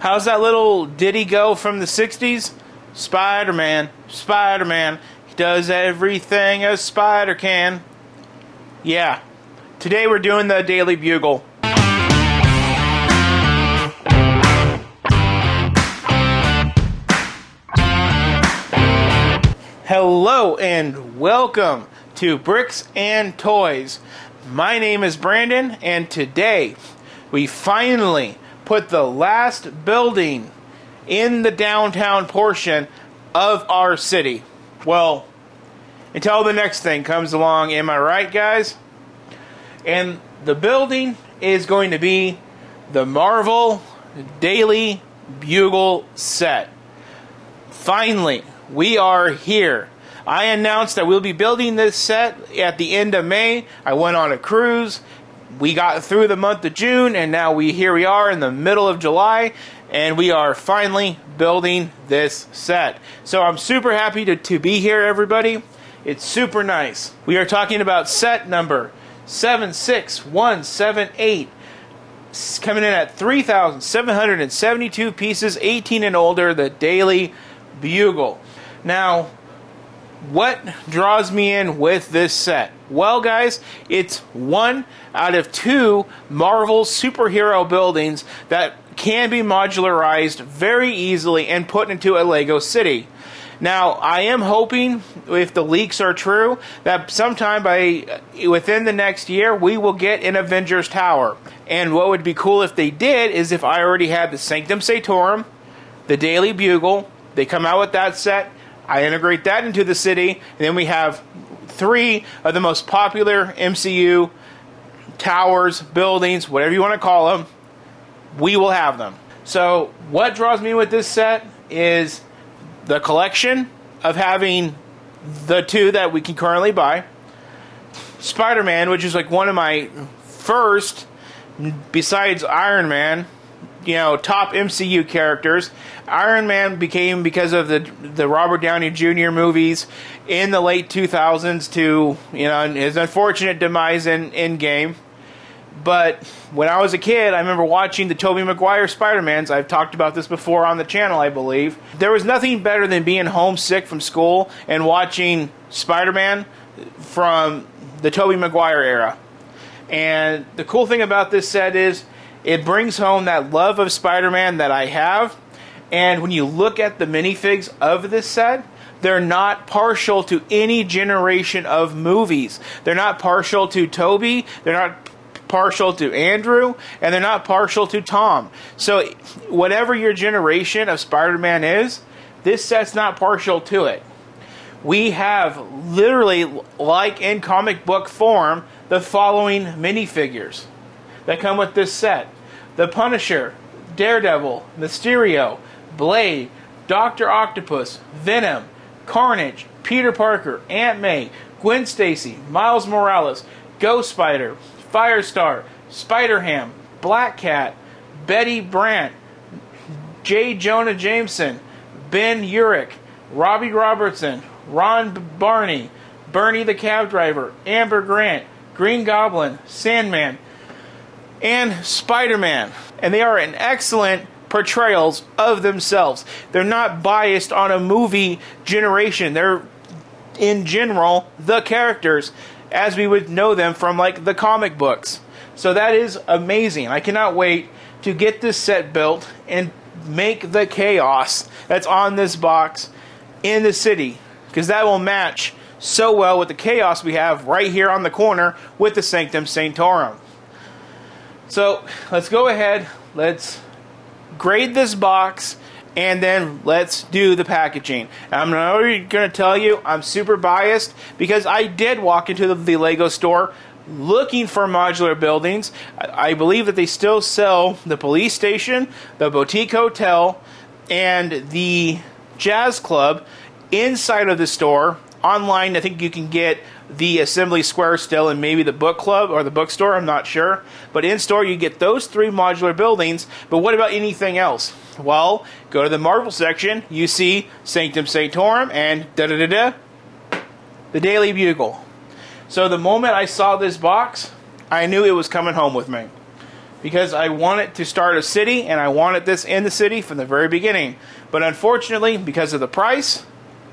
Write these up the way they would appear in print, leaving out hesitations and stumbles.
How's that little ditty go from the 60s? Spider-Man, Spider-Man, he does everything a spider can. Yeah, today we're doing the Daily Bugle. Hello and welcome to Bricks and Toys. My name is Brandon, and today we finally put the last building in the downtown portion of our city. Well, until the next thing comes along, am I right, guys? And the building is going to be the Marvel Daily Bugle set. Finally, we are here. I announced that we'll be building this set at the end of May. I went on a cruise. We got through the month of June, and now here we are in the middle of July, and we are finally building this set. So I'm super happy to be here, everybody. It's super nice. We are talking about set number 76178. Coming in at 3,772 pieces, 18 and older, the Daily Bugle. Now, what draws me in with this set? Well, guys, it's one out of two Marvel superhero buildings that can be modularized very easily and put into a Lego city. Now, I am hoping, if the leaks are true, that sometime within the next year, we will get an Avengers Tower. And what would be cool if they did is if I already had the Sanctum Sanctorum, the Daily Bugle, they come out with that set, I integrate that into the city, and then we have three of the most popular MCU towers, buildings, whatever you want to call them. We will have them. So what draws me with this set is the collection of having the two that we can currently buy. Spider-Man, which is like one of my first, besides Iron Man, top MCU characters. Iron Man became because of the Robert Downey Jr. movies in the late 2000s to, his unfortunate demise in Endgame. But when I was a kid, I remember watching the Tobey Maguire Spider-Mans. I've talked about this before on the channel, I believe. There was nothing better than being homesick from school and watching Spider-Man from the Tobey Maguire era. And the cool thing about this set is it brings home that love of Spider-Man that I have. And when you look at the minifigs of this set, they're not partial to any generation of movies. They're not partial to Tobey. They're not partial to Andrew. And they're not partial to Tom. So whatever your generation of Spider-Man is, this set's not partial to it. We have literally, like in comic book form, the following minifigures that come with this set: the Punisher, Daredevil, Mysterio, Blade, Dr. Octopus, Venom, Carnage, Peter Parker, Aunt May, Gwen Stacy, Miles Morales, Ghost Spider, Firestar, Spider-Ham, Black Cat, Betty Brant, J. Jonah Jameson, Ben Urich, Robbie Robertson, Ron Barney, Bernie the Cab Driver, Amber Grant, Green Goblin, Sandman, and Spider-Man. And they are an excellent portrayals of themselves. They're not biased on a movie generation. They're, in general, the characters as we would know them from like the comic books. So that is amazing. I cannot wait to get this set built and make the chaos that's on this box in the city, because that will match so well with the chaos we have right here on the corner with the Sanctum Sanctorum. So let's go ahead, let's grade this box, and then let's do the packaging. I'm already going to tell you, I'm super biased because I did walk into the Lego store looking for modular buildings. I believe that they still sell the police station, the boutique hotel, and the jazz club inside of the store. Online, I think you can get the Assembly Square still, and maybe the book club or the bookstore, I'm not sure. But in store, you get those three modular buildings. But what about anything else? Well, go to the Marvel section, you see Sanctum Sanctorum and the Daily Bugle. So the moment I saw this box, I knew it was coming home with me. because I wanted to start a city, and I wanted this in the city from the very beginning. But unfortunately, because of the price,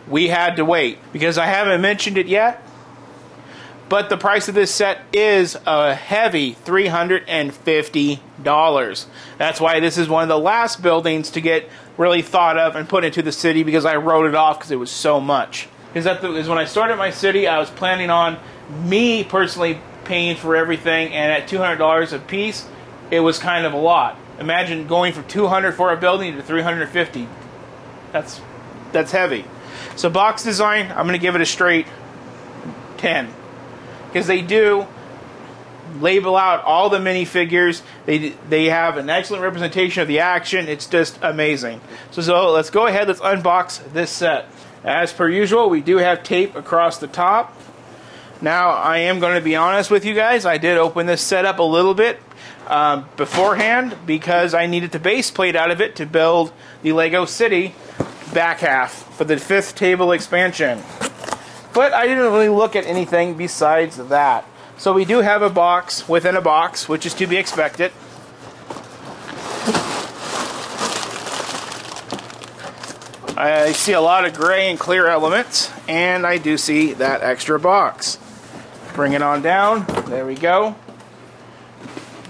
we had to wait. Because I haven't mentioned it yet, but the price of this set is a heavy $350. That's why this is one of the last buildings to get really thought of and put into the city, because I wrote it off because it was so much. Because when I started my city, I was planning on me personally paying for everything, and at $200 a piece, it was kind of a lot. Imagine going from $200 for a building to $350. That's heavy. So box design, I'm going to give it a straight 10. Because they do label out all the minifigures. They have an excellent representation of the action. It's just amazing. So let's go ahead, let's unbox this set. As per usual, we do have tape across the top. Now, I am going to be honest with you guys. I did open this set up a little bit beforehand, because I needed the base plate out of it to build the Lego City back half for the 5th table expansion. But I didn't really look at anything besides that. So we do have a box within a box, which is to be expected. I see a lot of gray and clear elements, and I do see that extra box. Bring it on down. There we go.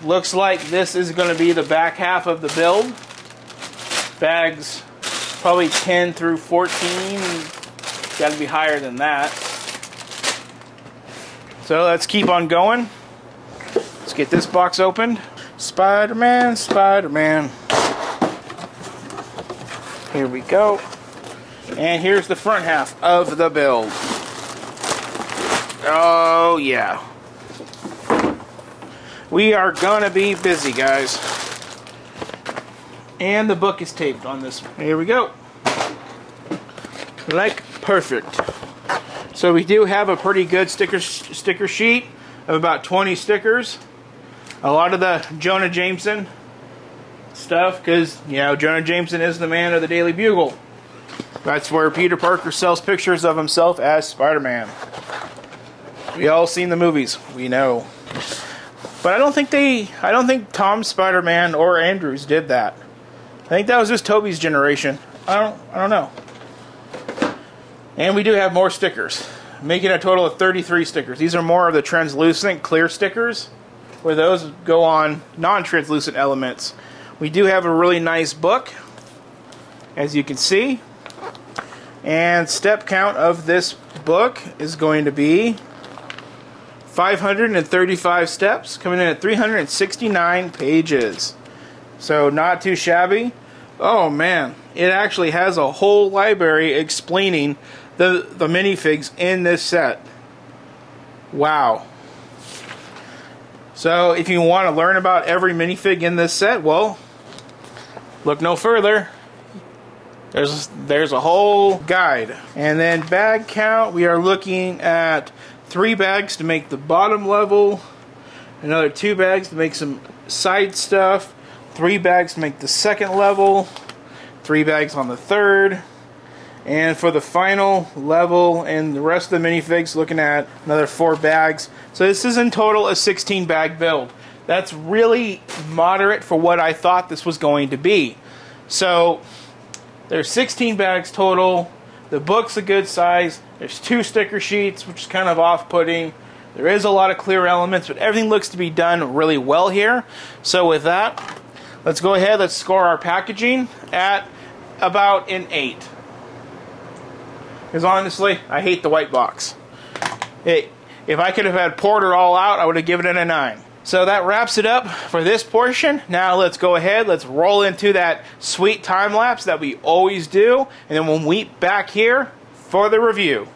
Looks like this is going to be the back half of the build. Bags probably 10 through 14. Got to be higher than that. So let's keep on going. Let's get this box opened. Spider-Man, Spider-Man. Here we go. And here's the front half of the build. Oh yeah. We are gonna be busy, guys. And the book is taped on this one. Here we go. Like perfect. So we do have a pretty good sticker sheet of about 20 stickers. A lot of the Jonah Jameson stuff, because, you know, Jonah Jameson is the man of the Daily Bugle. That's where Peter Parker sells pictures of himself as Spider-Man. We all seen the movies. We know. But I don't think Tom Spider-Man or Andrews did that. I think that was just Toby's generation. I don't know. And we do have more stickers, making a total of 33 stickers. These are more of the translucent clear stickers, where those go on non-translucent elements. We do have a really nice book, as you can see. And step count of this book is going to be 535 steps, coming in at 369 pages. So not too shabby. Oh man, it actually has a whole library explaining the minifigs in this set. Wow. So if you want to learn about every minifig in this set, well, look no further. There's a whole guide. And then bag count, we are looking at 3 bags to make the bottom level, another 2 bags to make some side stuff, 3 bags to make the second level, 3 bags on the third, and for the final level and the rest of the minifigs, looking at another 4 bags. So this is in total a 16 bag build. That's really moderate for what I thought this was going to be. So there's 16 bags total. The book's a good size. There's 2 sticker sheets, which is kind of off-putting. There is a lot of clear elements, but everything looks to be done really well here. So with that, let's go ahead. Let's score our packaging at about an 8. Because honestly, I hate the white box. If I could have had Porter all out, I would have given it a 9. So that wraps it up for this portion. Now let's go ahead, let's roll into that sweet time lapse that we always do, and then we'll meet back here for the review.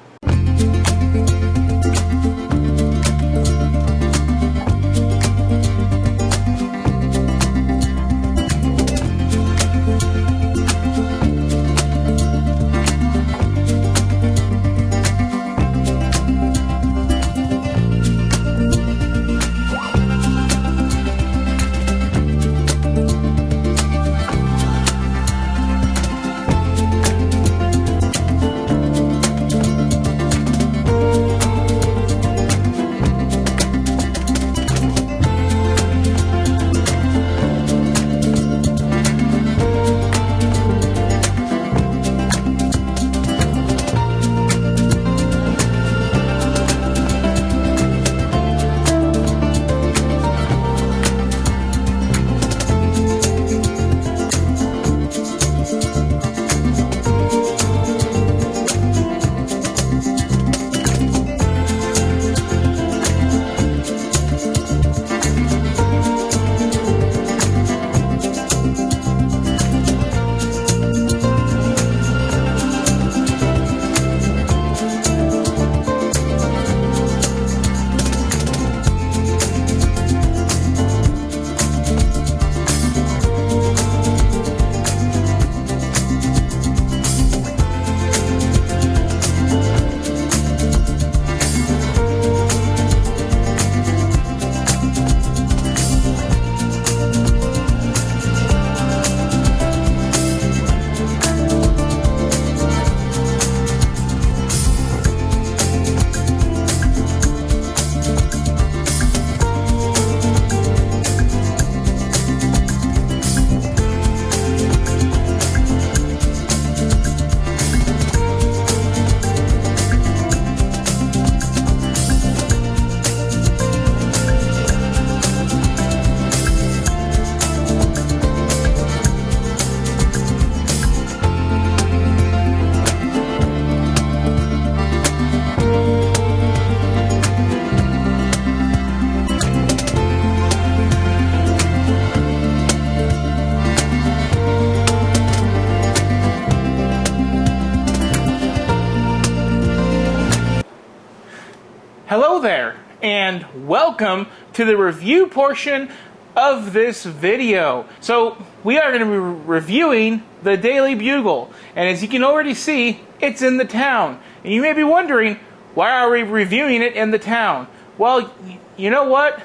Hello there, and welcome to the review portion of this video. So we are going to be reviewing the Daily Bugle, and as you can already see, it's in the town. And you may be wondering, why are we reviewing it in the town? Well, you know what?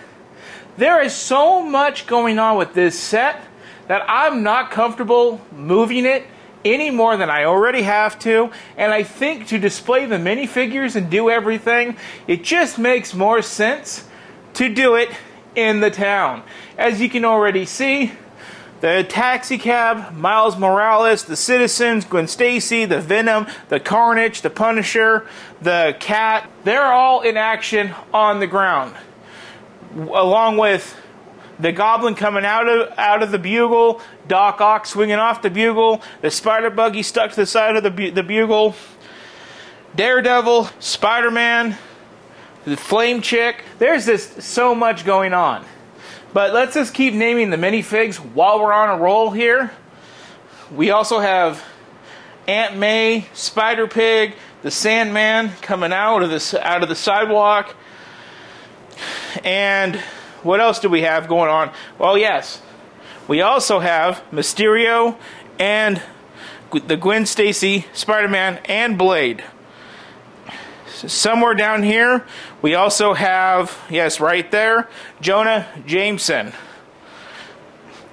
There is so much going on with this set that I'm not comfortable moving it any more than I already have to, and I think to display the minifigures and do everything, it just makes more sense to do it in the town. As you can already see, the taxi cab, Miles Morales, the Citizens, Gwen Stacy, the Venom, the Carnage, the Punisher, the Cat, they're all in action on the ground, along with the Goblin coming out of the Bugle, Doc Ock swinging off the Bugle, the Spider Buggy stuck to the side of the Bugle, Daredevil, Spider-Man, the Flame Chick. There's just so much going on. But let's just keep naming the minifigs while we're on a roll here. We also have Aunt May, Spider-Pig, the Sandman coming out of the sidewalk, and what else do we have going on? Well, yes, we also have Mysterio and the Gwen Stacy, Spider-Man, and Blade. Somewhere down here, we also have, yes, right there, Jonah Jameson.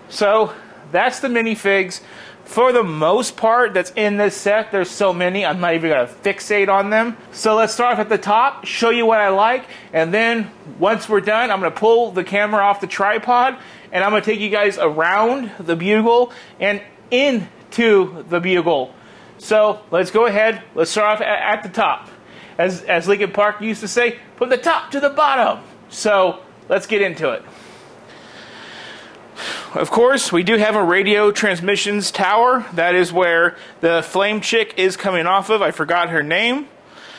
So, that's the minifigs. For the most part that's in this set, there's so many, I'm not even going to fixate on them. So let's start off at the top, show you what I like, and then once we're done, I'm going to pull the camera off the tripod, and I'm going to take you guys around the Bugle and into the Bugle. So let's go ahead, let's start off at the top. As Lincoln Park used to say, from the top to the bottom. So let's get into it. Of course, we do have a radio transmissions tower. That is where the Flame Chick is coming off of. I forgot her name.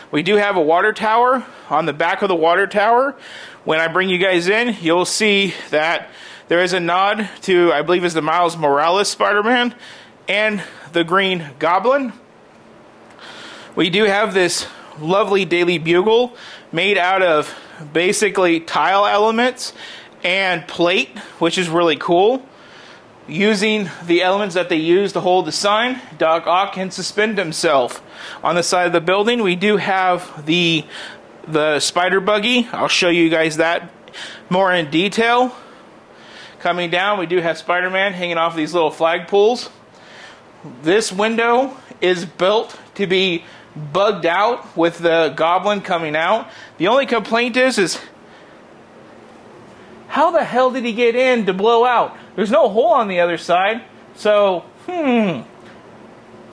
We do have a water tower. On the back of the water tower, when I bring you guys in, you'll see that there is a nod to, I believe, is the Miles Morales Spider-Man and the Green Goblin. We do have this lovely Daily Bugle made out of basically tile elements and plate, which is really cool. Using the elements that they use to hold the sign, Doc Ock can suspend himself. On the side of the building, we do have the Spider Buggy. I'll show you guys that more in detail. Coming down, we do have Spider-Man hanging off these little flagpoles. This window is built to be bugged out with the Goblin coming out. The only complaint is how the hell did he get in to blow out? There's no hole on the other side. So,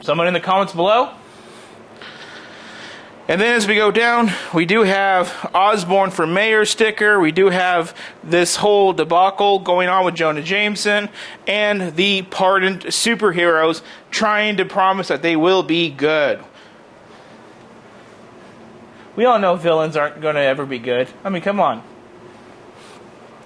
someone in the comments below. And then as we go down, we do have Osborn for Mayor sticker. We do have this whole debacle going on with Jonah Jameson and the pardoned superheroes trying to promise that they will be good. We all know villains aren't going to ever be good. I mean, come on.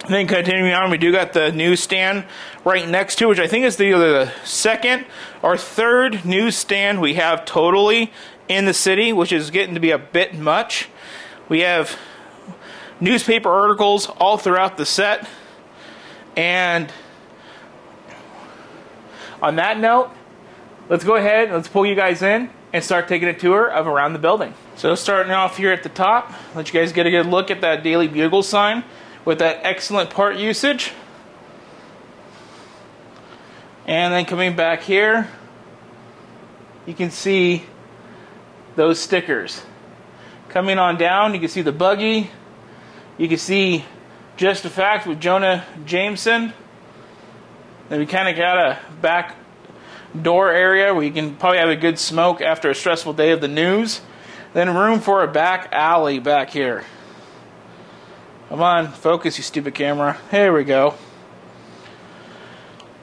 And then continuing on, we do got the newsstand right next to, which I think is either the second or third newsstand we have totally in the city, which is getting to be a bit much. We have newspaper articles all throughout the set. And on that note, let's go ahead and let's pull you guys in and start taking a tour of around the building. So starting off here at the top, let you guys get a good look at that Daily Bugle sign with that excellent part usage. And then coming back here, you can see those stickers. Coming on down, you can see the buggy. You can see Just a Fact with Jonah Jameson. Then we kind of got a back door area where you can probably have a good smoke after a stressful day of the news. Then room for a back alley back here. Come on, focus, you stupid camera. Here we go.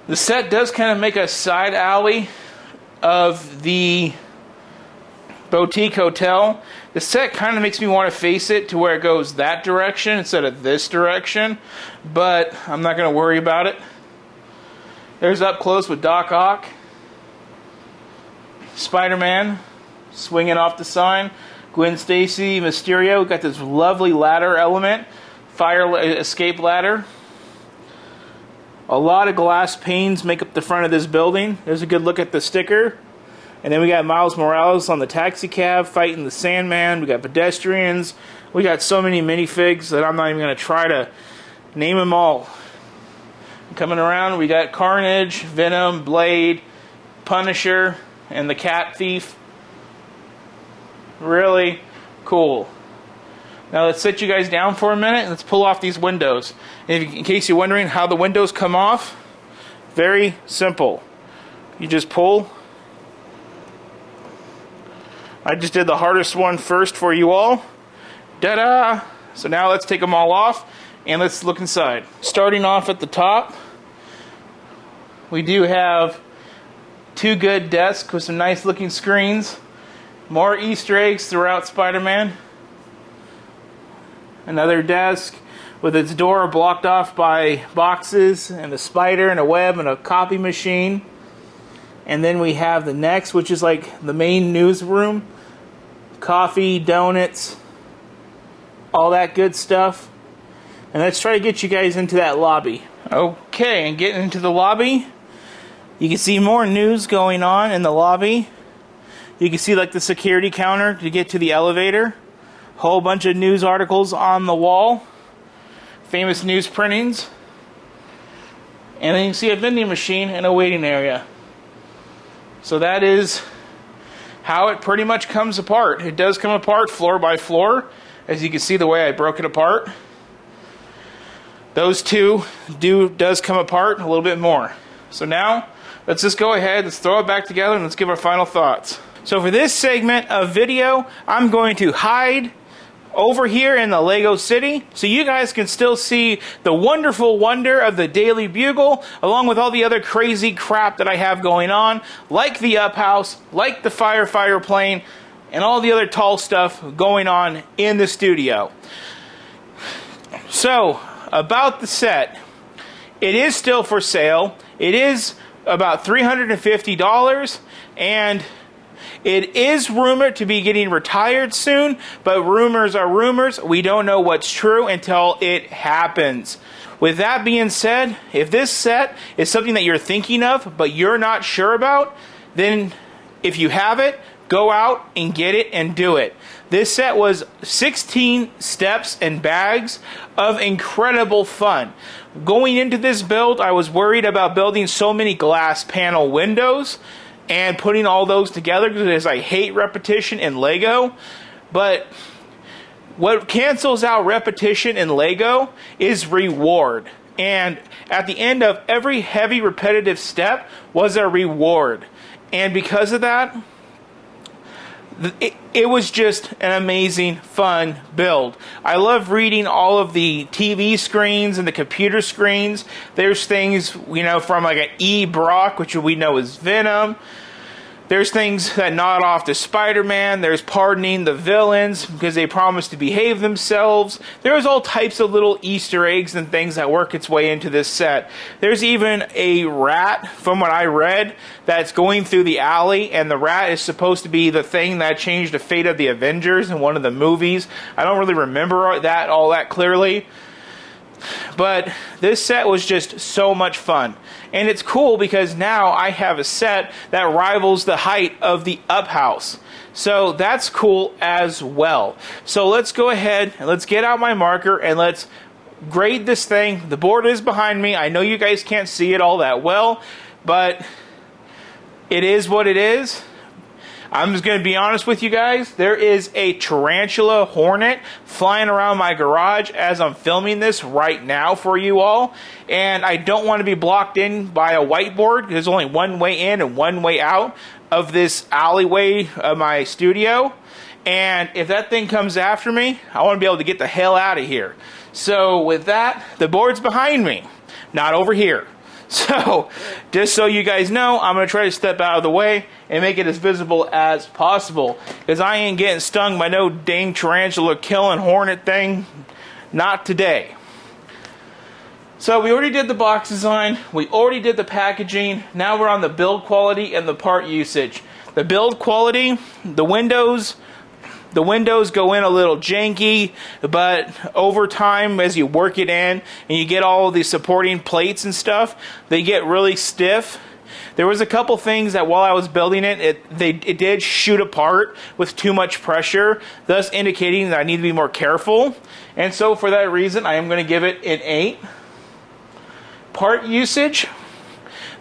The set does kind of make a side alley of the boutique hotel. The set kind of makes me want to face it to where it goes that direction instead of this direction, but I'm not going to worry about it. There's up close with Doc Ock. Spider-Man swinging off the sign. Gwen Stacy, Mysterio. Got this lovely ladder element, fire escape ladder. A lot of glass panes make up the front of this building. There's a good look at the sticker. And then we got Miles Morales on the taxi cab fighting the Sandman. We got pedestrians. We got so many minifigs that I'm not even going to try to name them all. Coming around, we got Carnage, Venom, Blade, Punisher, and the Cat Thief. Really cool. Now let's sit you guys down for a minute and let's pull off these windows. In case you're wondering how the windows come off, very simple. You just pull. I just did the hardest one first for you all. Ta-da! So now let's take them all off and let's look inside. Starting off at the top, we do have two good desks with some nice looking screens. More Easter eggs throughout Spider-Man. Another desk with its door blocked off by boxes and a spider and a web and a copy machine. And then we have the next, which is like the main newsroom. Coffee, donuts, all that good stuff. And let's try to get you guys into that lobby. Okay, and getting into the lobby, you can see more news going on in the lobby. You can see like the security counter to get to the elevator. Whole bunch of news articles on the wall. Famous news printings. And then you can see a vending machine and a waiting area. So that is how it pretty much comes apart. It does come apart floor by floor. As you can see the way I broke it apart. Those two does come apart a little bit more. So now, let's just go ahead, let's throw it back together and let's give our final thoughts. So for this segment of video, I'm going to hide over here in the Lego City so you guys can still see the wonderful wonder of the Daily Bugle along with all the other crazy crap that I have going on, like the Up House, like the firefighter plane, and all the other tall stuff going on in the studio. So, about the set, it is still for sale. It is about $350, and it is rumored to be getting retired soon, but rumors are rumors. We don't know what's true until it happens. With that being said, if this set is something that you're thinking of, but you're not sure about, then if you have it, go out and get it and do it. This set was 16 steps and bags of incredible fun. Going into this build, I was worried about building so many glass panel windows and putting all those together because I hate repetition in Lego. But what cancels out repetition in Lego is reward. And at the end of every heavy repetitive step was a reward. And because of that, it was just an amazing, fun build. I love reading all of the TV screens and the computer screens. There's things, you know, from like an E. Brock, which we know is Venom. There's things that nod off to Spider-Man. There's pardoning the villains because they promise to behave themselves. There's all types of little Easter eggs and things that work its way into this set. There's even a rat, from what I read, that's going through the alley, and the rat is supposed to be the thing that changed the fate of the Avengers in one of the movies. I don't really remember that all that clearly. But this set was just so much fun. And it's cool because now I have a set that rivals the height of the Up House. So that's cool as well. So let's go ahead and let's get out my marker and let's grade this thing. The board is behind me. I know you guys can't see it all that well, but it is what it is. I'm just going to be honest with you guys. There is a tarantula hornet flying around my garage as I'm filming this right now for you all. And I don't want to be blocked in by a whiteboard. There's only one way in and one way out of this alleyway of my studio. And if that thing comes after me, I want to be able to get the hell out of here. So with that, the board's behind me, not over here. So, just so you guys know, I'm going to try to step out of the way and make it as visible as possible. Because I ain't getting stung by no dang tarantula killing hornet thing. Not today. So, we already did the box design. We already did the packaging. Now we're on the build quality and the part usage. The build quality, the windows, The windows go in a little janky, but over time, as you work it in and you get all of the supporting plates and stuff, they get really stiff. There was a couple things that while I was building it, it did shoot apart with too much pressure, thus indicating that I need to be more careful. And so for that reason, I am going to give it an 8. Part usage.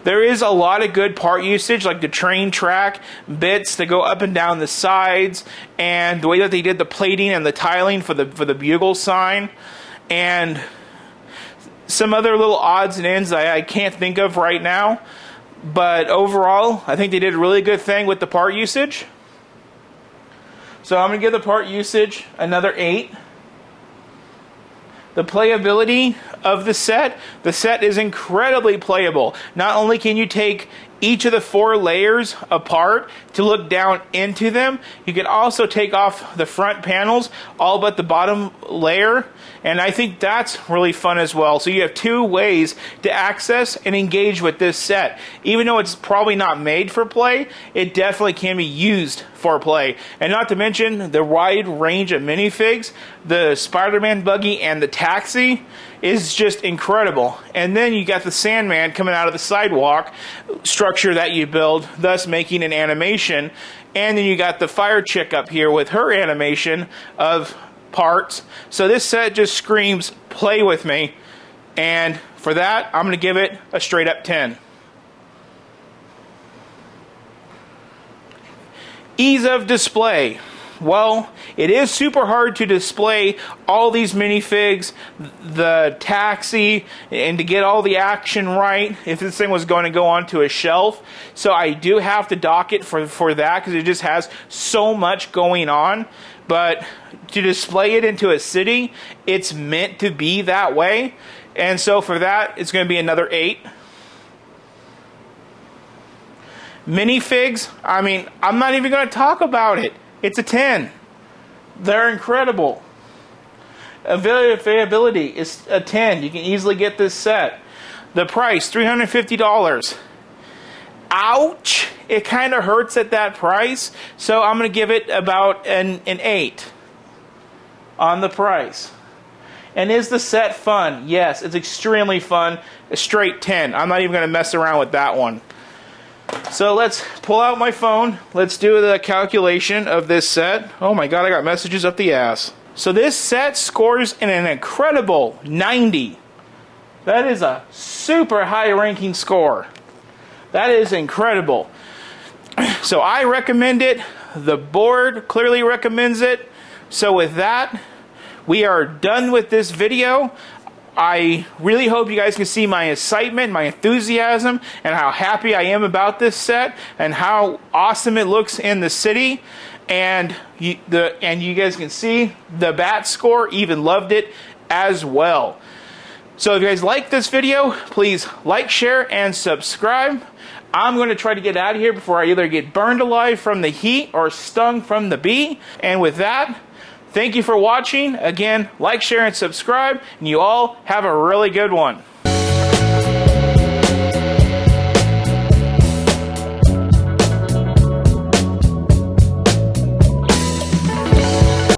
There is a lot of good part usage, like the train track bits that go up and down the sides, and the way that they did the plating and the tiling for the Bugle sign, and some other little odds and ends that I can't think of right now. But overall, I think they did a really good thing with the part usage. So I'm going to give the part usage another 8. The playability of the set is incredibly playable. Not only can you take each of the 4 layers apart to look down into them, you can also take off the front panels, all but the bottom layer, and I think that's really fun as well. So you have 2 ways to access and engage with this set. Even though it's probably not made for play, it definitely can be used for play. And not to mention the wide range of minifigs, the Spider-Man buggy and the taxi is just incredible. And then you got the Sandman coming out of the sidewalk structure that you build, thus making an animation. And then you got the fire chick up here with her animation of parts. So this set just screams play with me. And for that, I'm going to give it a straight up 10. Ease of display. Well, it is super hard to display all these minifigs, the taxi, and to get all the action right if this thing was going to go onto a shelf. So I do have to dock it for that, because it just has so much going on. But to display it into a city, it's meant to be that way. And so for that, it's going to be another 8. Minifigs, I mean, I'm not even going to talk about it. It's a 10. They're incredible. Availability is a 10. You can easily get this set. The price, $350. Ouch! It kind of hurts at that price. So I'm going to give it about an 8 on the price. And is the set fun? Yes, it's extremely fun. A straight 10. I'm not even going to mess around with that one. So let's pull out my phone. Let's do the calculation of this set. Oh my god, I got messages up the ass. So this set scores an incredible 90. That is a super high ranking score. That is incredible. So I recommend it. The board clearly recommends it. So with that, we are done with this video. I really hope you guys can see my excitement, my enthusiasm, and how happy I am about this set, and how awesome it looks in the city. And you guys can see the bat score even loved it as well. So if you guys like this video, please like, share, and subscribe. I'm going to try to get out of here before I either get burned alive from the heat or stung from the bee. And with that, thank you for watching. Again, like, share, and subscribe. And you all have a really good one.